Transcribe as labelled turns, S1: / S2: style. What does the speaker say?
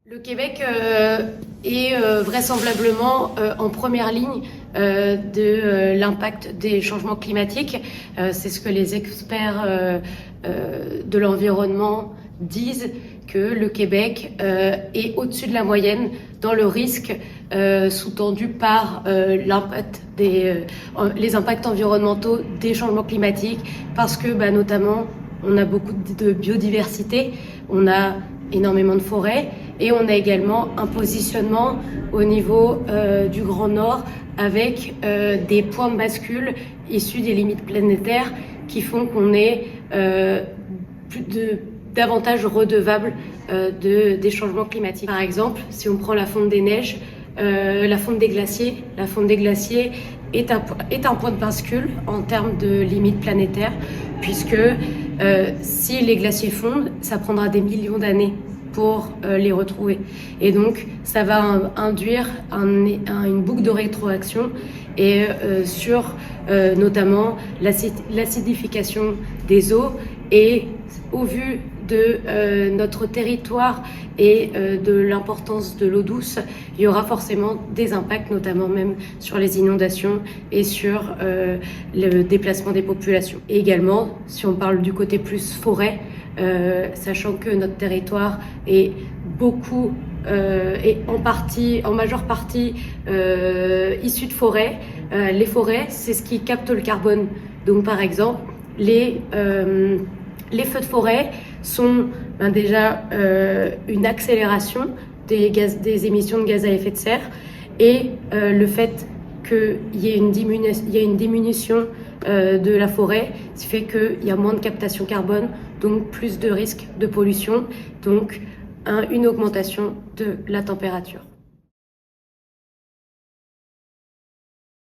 S1: Le Québec est vraisemblablement en première ligne de l'impact des changements climatiques. C'est ce que les experts de l'environnement disent, que le Québec est au-dessus de la moyenne dans le risque sous-tendu par les impacts environnementaux des changements climatiques, parce que notamment on a beaucoup de biodiversité, on a énormément de forêts et on a également un positionnement au niveau du Grand Nord avec des points de bascule issus des limites planétaires qui font qu'on est davantage redevable des changements climatiques. Par exemple, si on prend la fonte des neiges, la fonte des glaciers est un point de bascule en termes de limites planétaires, puisque si les glaciers fondent, ça prendra des millions d'années pour les retrouver. Et donc, ça va induire une boucle de rétroaction et sur notamment l'acidification des eaux. Et au vu de notre territoire et de l'importance de l'eau douce, il y aura forcément des impacts, notamment même sur les inondations et sur le déplacement des populations. Et également, si on parle du côté plus forêt, sachant que notre territoire est en majeure partie issu de forêts. Les forêts, c'est ce qui capte le carbone. Donc par exemple, les feux de forêt sont déjà une accélération des émissions de gaz à effet de serre, et le fait qu'il y ait une diminution de la forêt, ce qui fait qu'il y a moins de captation carbone, donc plus de risques de pollution, donc une augmentation de la température.